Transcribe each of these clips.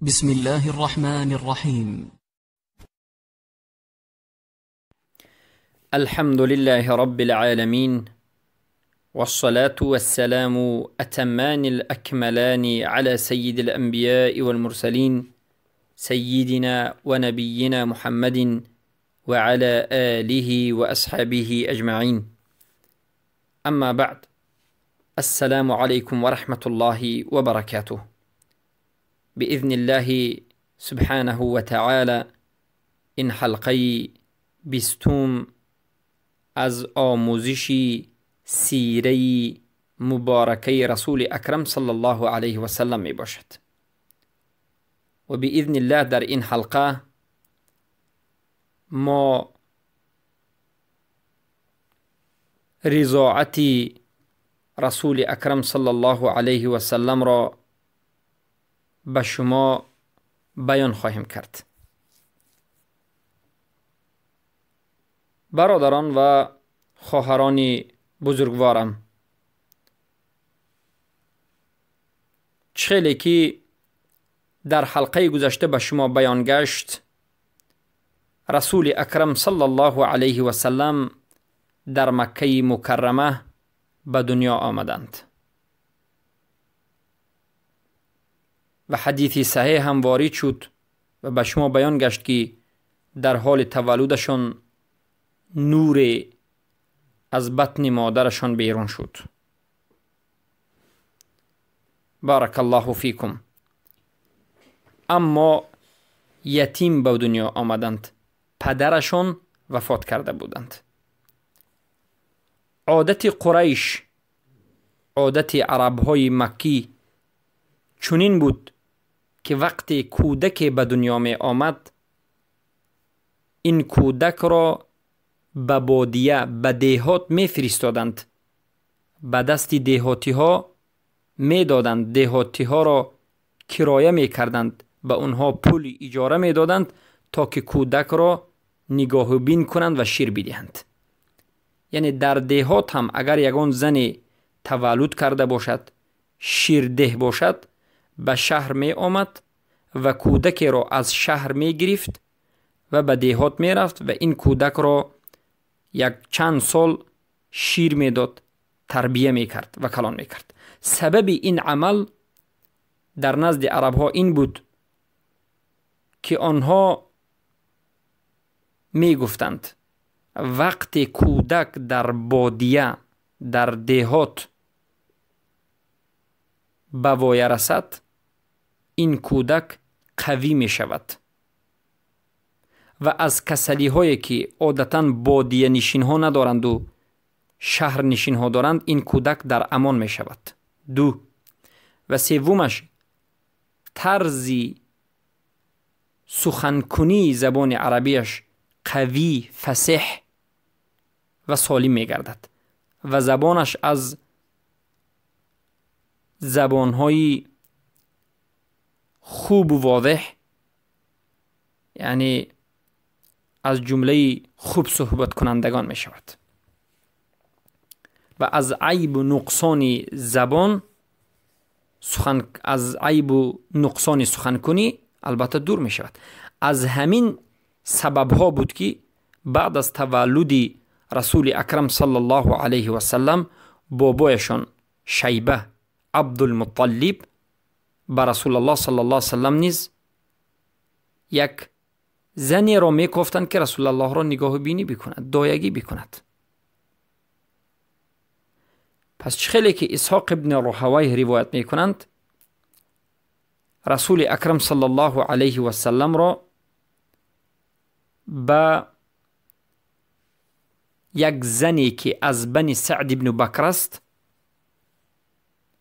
بسم الله الرحمن الرحيم. الحمد لله رب العالمين، والصلاة والسلام أتمان الأكملان على سيد الأنبياء والمرسلين سيدنا ونبينا محمد وعلى آله وأصحابه أجمعين. أما بعد، السلام عليكم ورحمة الله وبركاته. بإذن الله سبحانه وتعالى این حلقه بیستم از آموزشی سیره مبارکه رسول اکرم صلی الله علیه و سلم می باشد و بإذن الله در این حلقه ما رضاعت رسول اکرم صلی الله علیه و سلم را به شما بیان خواهیم کرد. برادران و خواهران بزرگوارم، چخیلی که در حلقه گذشته به شما بیان گشت، رسول اکرم صلی الله علیه و سلم در مکه مکرمه به دنیا آمدند و حدیثی صحیح هم وارد شد و به شما بیان گشت که در حال تولدشان نور از بطن مادرشان بیرون شد. بارک الله فیکم. اما یتیم به دنیا آمدند، پدرشان وفات کرده بودند. عادت قریش، عادت عربهای مکی چنین بود که وقتی کودک به دنیا می آمد، این کودک را به بادیه، به دهات می فرستادند، به دست دهاتی ها می دادند. دهاتی ها را کرایه می کردند، به اونها پول اجاره می دادند تا که کودک را نگاه بین کنند و شیر بدهند. یعنی در دهات هم اگر یگان زن تولد کرده باشد، شیر ده باشد، به شهر می آمد و کودک را از شهر می گرفت و به دهات می رفت و این کودک را یک چند سال شیر می داد، تربیه می کرد و کلان می کرد. سبب این عمل در نزد عرب ها این بود که آنها می گفتند وقتی کودک در بادیه، در دهات به وای رسد، این کودک قوی می شود و از کسلی هایی که عادتاً بادیه نشین ها ندارند و شهر نشین ها دارند، این کودک در امان می شود. دو و سومش، طرزی سخنکنی زبان عربیش قوی، فصیح و سالم می گردد و زبانش از زبانهای خوب و واضح، یعنی از جمله خوب صحبت کنندگان می شود و از عیب و نقصان زبان از عیب و نقصان سخنکنی البته دور می شود. از همین سبب ها بود که بعد از تولد رسول اکرم صلی الله علیه و سلم، بابایشان شیبه عبدالمطلب به رسول الله صلی الله علیه و سلم نیز یک زنی را می گفتند که رسول الله را نگاه بینی بکند، دایگی بکند. پس چخیلی که اسحاق ابن راهویه روایت می کنند، رسول اکرم صلی الله علیه و سلم را به یک زنی که از بنی سعد ابن بکر است،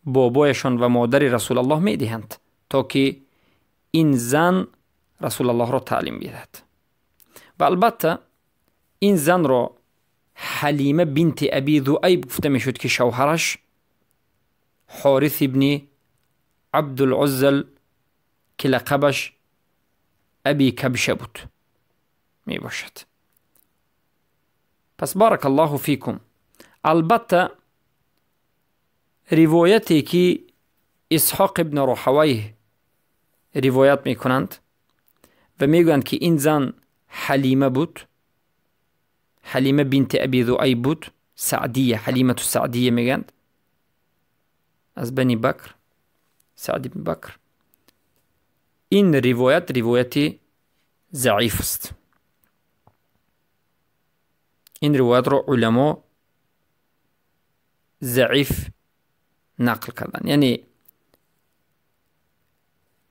بابایشان و مادر رسول الله می دهند تا که این زن رسول الله را تعلیم بدهد. و البته این زن را حلیمه بنت ابی ذؤیب گفته می شد که شوهرش حارث ابن عبدالعزل که لقبش ابی کبشه بود می باشد. پس بارک الله فیکم. البته روایتی که اسحاق ابن راهویه روایت میکنند و میگویند که این زن حلیمه بود، حلیمه بنت ابی ذؤیب بود، سعدیه، حلیمه سعدیه میگند، از بنی بکر، سعد بن بکر. این روایت ضعیف است. این روایت رو علما ضعیف نقل کردن. یعنی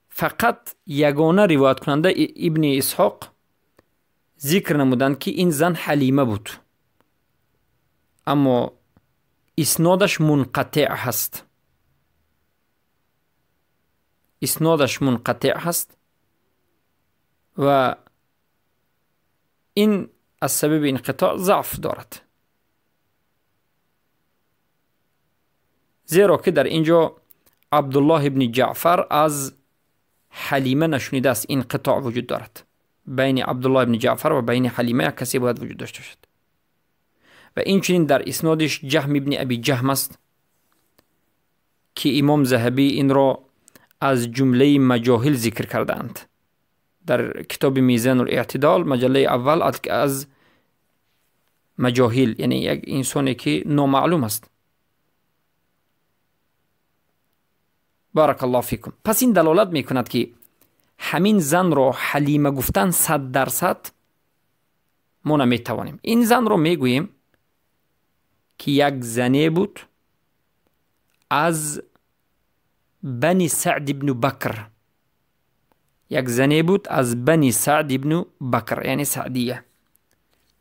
فقط یگانه روایت کننده ابن اسحاق ذکر نمودند که این زن حلیمه بود، اما اسنادش منقطع هست. اسنادش منقطع هست و این از سبب انقطاع ضعف دارد، زیرا که در اینجا عبدالله ابن جعفر از حلیمه نشنیده است. انقطاع وجود دارد بین عبدالله ابن جعفر و بین حلیمه، کسی باید وجود داشته باشد. و این چنین در اسنادش جهم ابن ابی جهم است که امام ذهبی این را از جمله مجاهل ذکر کردند در کتاب میزان الاعتدال، مجله اول، از مجاهل، یعنی یک انسانی که نامعلوم است. بارک الله فیکم. پس این دلالت میکند که همین زن را حلیمه گفتن 100% ما نمیتوانیم. این زن را میگوییم که یک زنی بود از بنی سعد بن بکر، یک زنی بود از بنی سعد بن بکر، یعنی سعدیه.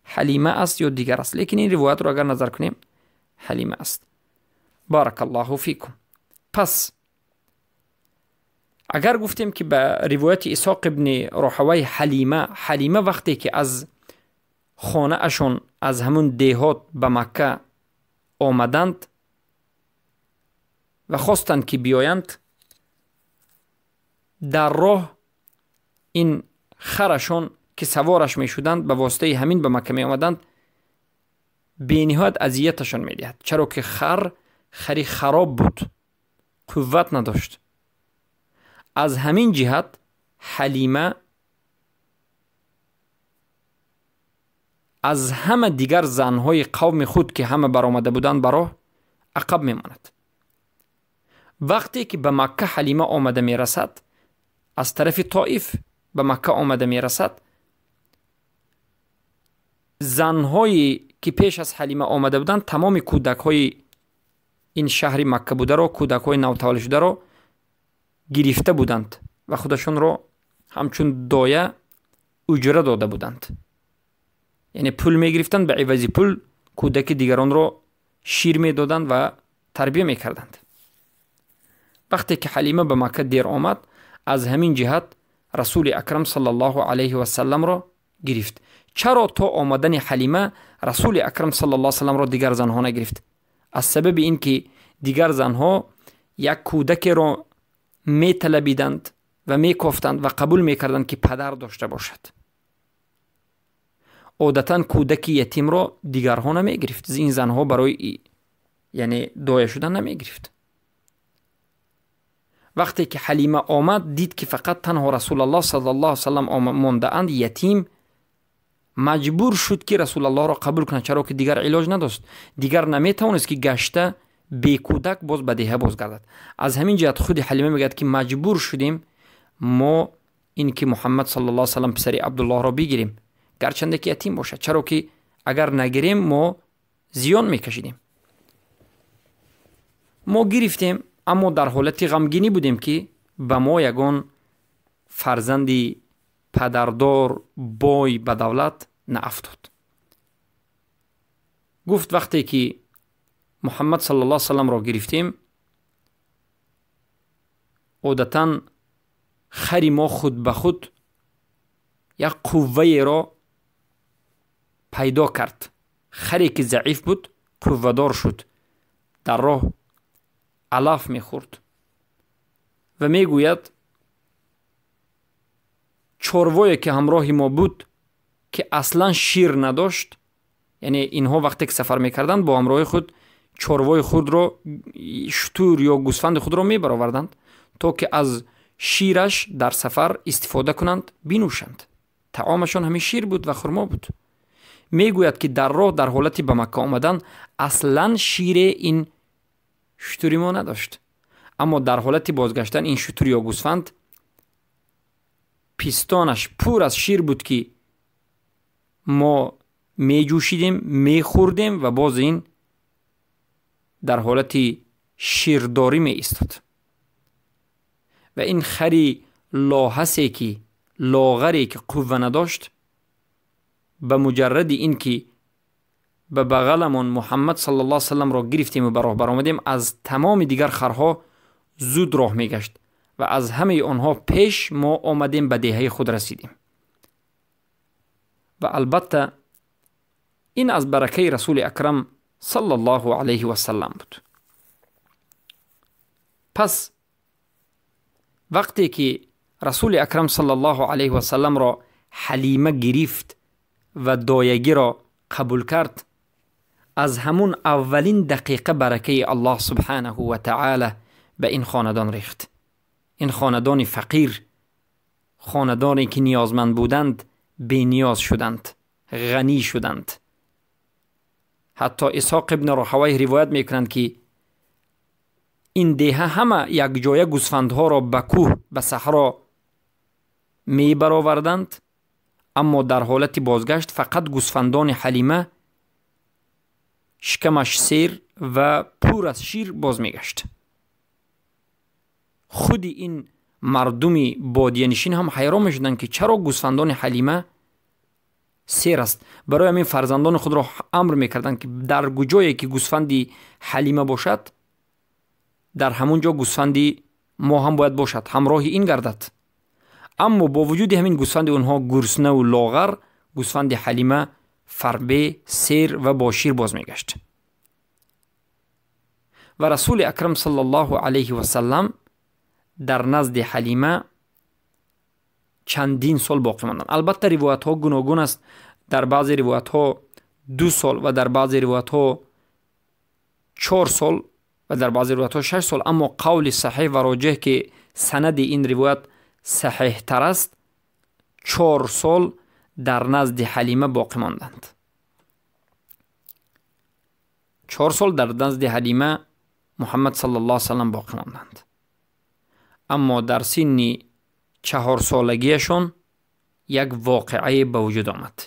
حلیمه است یا دیگر است، لیکن این روایت رو اگر نظر کنیم حلیمه است. بارک الله فیکم. پس اگر گفتیم که به روایت اسحاق ابن راهوی حلیمه وقتی که از خانه اشون از همون دیهات به مکه آمدند و خواستند که بیایند، در راه این خرشون که سوارش می شدند به واسطه همین به مکه می آمدند به نهایت اذیتشون می دهد، چرا که خری خراب بود، قوت نداشت. از همین جهت حلیمه از همه دیگر زنهای قوم خود که همه برآمده بودند براه عقب می ماند. وقتی که به مکه حلیمه آمده می رسد، از طرف طائف به مکه آمده می رسد، زنهایی که پیش از حلیمه آمده بودند تمام کودک های این شهر مکه بوده را، کودک های نوتولد شده را گرفته بودند و خودشون را همچون دایه اجره داده بودند. یعنی پول می گرفتند، به عوض پول کودک دیگران را شیر می دادند و تربیه می کردند. وقتی که حلیمه به مکه دیر آمد، از همین جهت رسول اکرم صلی الله علیه و سلم را گرفت. چرا تا آمدن حلیمه رسول اکرم صلی الله علیه و سلم را دیگر زنها نگرفت؟ از سبب این که دیگر زنها یک کودک را می طلبیدند و می کافتند و قبول می کردند که پدر داشته باشد. عادتا کودک یتیم را دیگرها نمی گرفت. این زنها برای یعنی دایه شدن نمی گرفت. وقتی که حلیمه آمد دید که فقط تنها رسول الله صلی الله علیه و سلم مانده اند یتیم، مجبور شد که رسول الله را قبول کنه، چرا که دیگر علاج نداشت، دیگر نمیتوانست که گشته بی کودک باز به دیه بازگردد. از همین جهت خود حلیمه میگه که مجبور شدیم ما این که محمد صلی الله علیه و سلم پسر عبدالله را بگیریم، گرچنده که یتیم باشد، چرا که اگر نگیریم ما زیان میکشیدیم. ما گرفتیم، اما در حالت غمگینی بودیم که به ما یگان فرزندی پدردار بای به دولت نافتاد. گفت وقتی که محمد صلی الله علیه و سلم را گرفتیم، عادتا خری ما خود به خود یک قوه را پیدا کرد. خری که ضعیف بود قوه دار شد، در راه علف میخورد و میگوید چروایی که همراه ما بود که اصلا شیر نداشت، یعنی اینها وقتی که سفر میکردند با همراه خود چروای خود را، شتور یا گوسفند خود را میبرآوردند تا که از شیرش در سفر استفاده کنند بینوشند. طعامشان همین شیر بود و خرما بود. میگوید که در راه در حالتی به مکه آمدن اصلا شیر این شتری ما نداشت، اما در حالتی بازگشتن این شتر یا گوسفند پیستانش پر از شیر بود که ما می جوشیدیم، می خوردیم و باز این در حالتی شیرداری می ایستاد. و این خری لاحسی که لاغری که قوه نداشت، به مجرد این که به بغلمون محمد صلی الله علیه وسلم را گرفتیم و به راه برآمدیم، از تمام دیگر خرها زود راه می گشت و از همه آنها پیش ما آمدیم به دهه خود رسیدیم. و البته این از برکه رسول اکرم صلی الله علیه و سلم بود. پس وقتی که رسول اکرم صلی الله علیه و سلم را حلیمه گرفت و دایگی را قبول کرد، از همون اولین دقیقه برکه الله سبحانه و تعالی به این خاندان ریخت. این خاندان فقیر، خاندانی که نیازمند بودند، بی نیاز شدند، غنی شدند. حتی اسحاق ابن راهوی روایت میکنند که این دهه همه یک جای گوسفندها را به کوه، به صحرا می برآوردند، اما در حالت بازگشت فقط گوسفندان حلیمه شکمش سیر و پر از شیر باز میگشت. خود این مردمی بادیه نشین هم حیران میشدند که چرا گوسفندان حلیمه سیر است. برای همین فرزندان خود را امر میکردند که در جایی که گوسفندی حلیمه باشد، در همون جا گوسفندی ما هم باید باشد، همراه این گردد. اما با وجود همین گوسفند اونها گرسنه و لاغر، گوسفند حلیمه فربه، سیر و با شیر باز میگشت. و رسول اکرم صلی الله علیه و سلم در نزد حلیمه چندین سال باقی ماندند. البته روایت ها گوناگون است. در بعضی روایت ها 2 سال و در بعضی روایت ها 4 سال و در بعضی روایت ها 6 سال، اما قول صحیح و راجح که سند این روایت صحیح تر است، 4 سال در نزد حلیمه باقی ماندند. 4 سال در نزد حلیمه محمد صلی الله علیه و سلم باقی ماندند. اما در سن 4 سالگیشون یک واقعه به وجود آمد.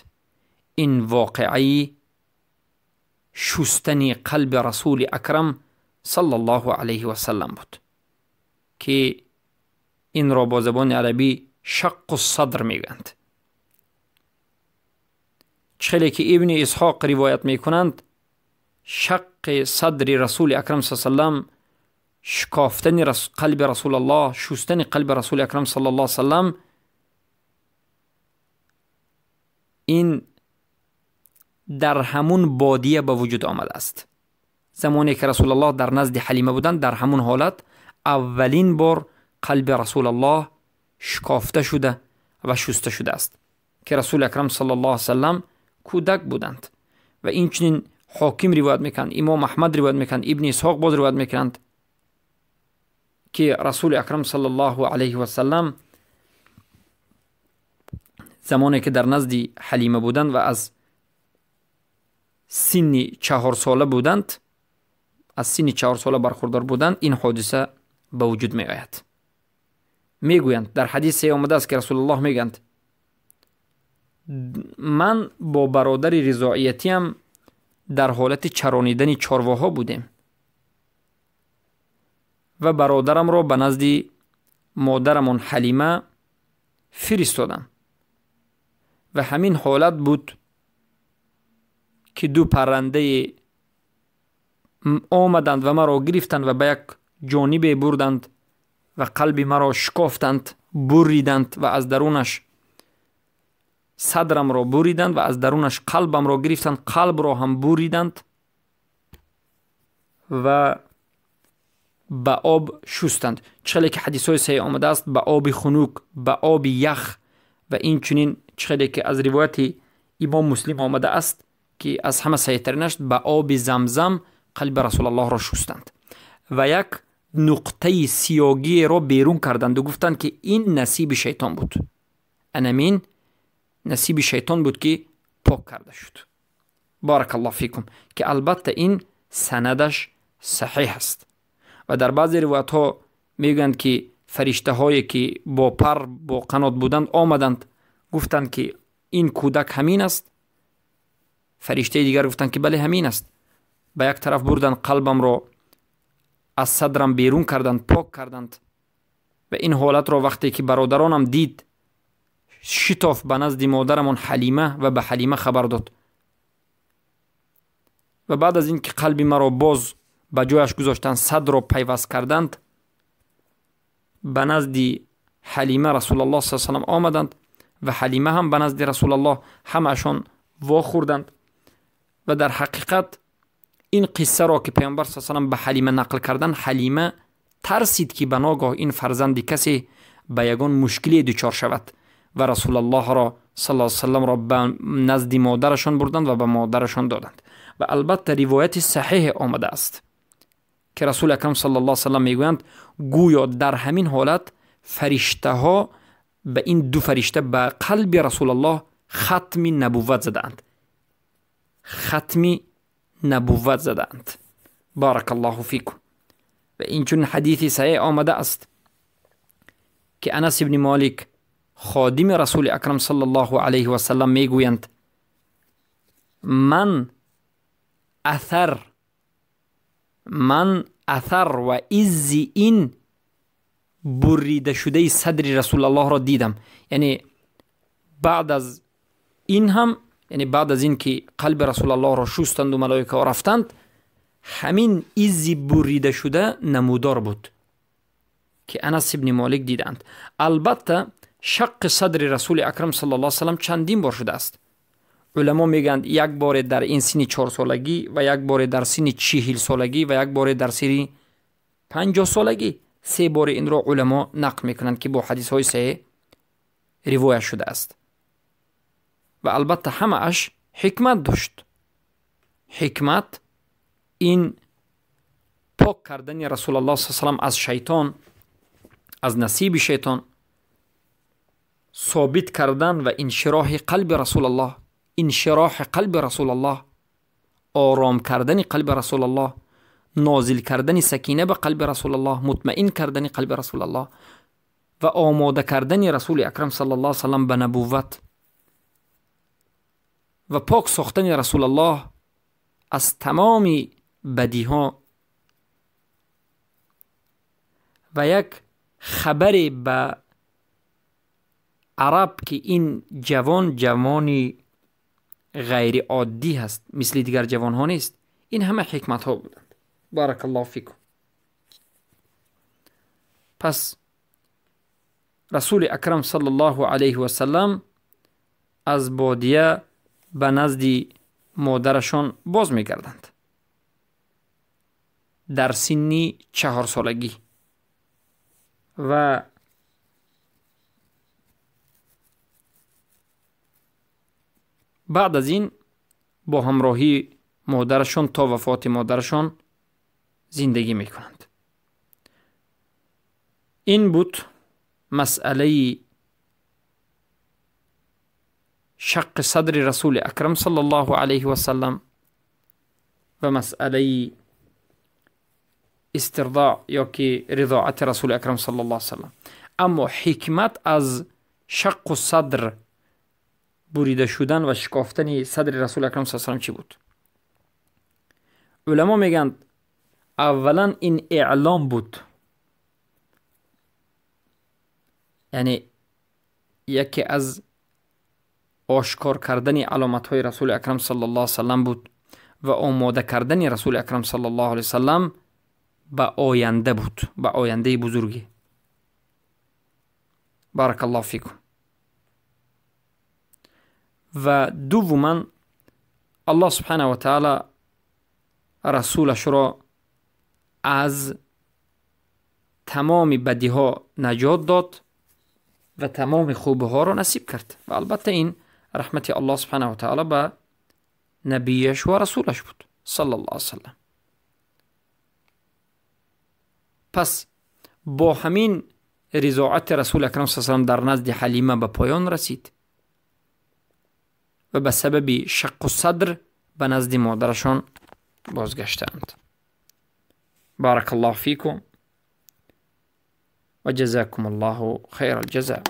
این واقعه شستن قلب رسول اکرم صلی الله علیه و سلم بود که این را با زبان عربی شق الصدر میگند. چخیلی که ابن اسحاق روایت میکنند، شق صدر رسول اکرم صلی الله علیه و سلم، شکافتن قلب رسول الله، شستن قلب رسول اکرم صلی الله علیه و سلم، این در همون بادیه به وجود آمده است. زمانی که رسول الله در نزد حلیمه بودند، در همون حالت اولین بار قلب رسول الله شکافته شده و شسته شده است که رسول اکرم صلی الله علیه و سلم کودک بودند. و این چنین حاکم روایت میکنند، امام احمد روایت میکنند، ابن اسحاق باز روایت میکنند که رسول اکرم صلی الله علیه و سلم زمانی که در نزد حلیمه بودند و از سن 4 ساله بودند، از سن 4 ساله برخوردار بودند، این حادثه به وجود می آید. میگویند در حدیث آمده است که رسول الله میگند من با برادر رضاعیتیم در حالت چرانیدن چارواها بودیم و برادرم را به نزد مادرمون حلیمه فرستادم و همین حالت بود که 2 پرنده آمدند و مرا گرفتند و به یک جانب بردند و قلب مرا شکافتند، بریدند و از درونش صدرم را بریدند و از درونش قلبم را گرفتند، قلب را هم بریدند و به آب شستند. چخیلی که حدیث های صحیح آمده است، به آب خنوک، به آب یخ و این چنین چخیلی که از روایت امام مسلم آمده است که از همه صحیح ترین است، به آب زمزم قلب رسول الله را شستند. و یک نقطه سیاگی را بیرون کردند و گفتند که این نصیب شیطان بود. انمین نصیب شیطان بود که پاک کرده شد. بارک الله فیکم. که البته این سندش صحیح است و در بعضی روایت ها میگویند که فرشته هایی که با پر با قنات بودند آمدند گفتند که این کودک همین است. فرشته دیگر گفتند که بله همین است. به یک طرف بردند قلبم را از صدرم بیرون کردند، پاک کردند و این حالت را وقتی که برادرانم دید شتاف به نزد مادرمون حلیمه و به حلیمه خبر داد و بعد از این که قلبی مرا باز به جایش گذاشتند، صدر را پیوست کردند، به نزد حلیمه رسول الله صلی الله علیه و آمدند و حلیمه هم به نزد رسول الله، همشان واخوردند و در حقیقت این قصه را که پیامبر صلی الله علیه و به حلیمه نقل کردند، حلیمه ترسید که به ناگاه این فرزند کسی به یگان مشکلی دچار شود و رسول الله را صلی الله علیه و را به نزد مادرشان بردند و به مادرشان دادند. و البته روایت صحیح آمده است که رسول اکرم صلی الله علیه و میگویند گویا در همین حالت فرشته ها به این دو فرشته به قلب رسول الله ختم نبوت زدند. ختم نبوت زدند. بارک الله فیکم. و این چون حدیث صحیح آمده است که انس ابن مالک خادم رسول اکرم صلی الله علیه و سلم میگویند من اثر و عز این بریده شده صدر رسول الله را دیدم. یعنی بعد از این هم، یعنی بعد از این که قلب رسول الله را شستند و ملائکه رفتند، همین عز بریده شده نمودار بود که انس ابن مالک دیدند. البته شق صدر رسول اکرم صلی الله علیه و سلم چندین بار شده است. علما میگند یک بار در این سن 4 سالگی و یک بار در سن 40 سالگی و یک بار در سن 50 سالگی. 3 بار این را علما نقل میکنند که با حدیث های صحیح روایت شده است و البته همه اش حکمت داشت. حکمت این پاک کردن رسول الله صلی الله علیه و از شیطان، از نصیب شیطان، ثابت کردن و انشراح قلب رسول الله، انشراح قلب رسول الله، آرام کردن قلب رسول الله، نازل کردن سکینه به قلب رسول الله، مطمئن کردن قلب رسول الله و آماده کردن رسول اکرم صلی الله علیه و سلم به نبوت و پاک ساختن رسول الله از تمام بدیها و یک خبر به عرب که این جوانی غیر عادی هست، مثل دیگر جوان ها نیست. این همه حکمت ها بودند. بارک الله فیکم. پس رسول اکرم صلی الله علیه و سلم از بادیه به نزد مادرشان باز میگردند در سن 4 سالگی و بعد از این با همراهی مادرشان تا وفات مادرشان زندگی میکنند. این بود مسئله شق صدر رسول اکرم صلی الله علیه و سلم و مسئله استرضاع یا که رضاعت رسول اکرم صلی الله علیه و سلم. اما حکمت از شق صدر، بریده شدن و شکافتن صدر رسول اکرم صلی الله علیه و سلم چی بود؟ علما میگن اولا این اعلام بود، یعنی یکی از آشکار کردن علامت های رسول اکرم صلی الله علیه و سلم بود و آماده کردن رسول اکرم صلی الله علیه و سلم به آینده بود، به آینده بزرگی. بارک الله فیکم. و دوما الله سبحانه و تعالی رسولش را از تمام بدی ها نجات داد و تمام خوبه ها را نصیب کرد و البته این رحمت الله سبحانه و تعالی به نبیش و رسولش بود صلی الله علیه و سلم. پس با همین رضاعت رسول اکرم صلی الله علیه و آله در نزد حلیمه به پایان رسید و به سبب شق الصدر به نزد مادرشان بازگشتند. بارک الله فیکم و جزاکم الله خیر الجزاء.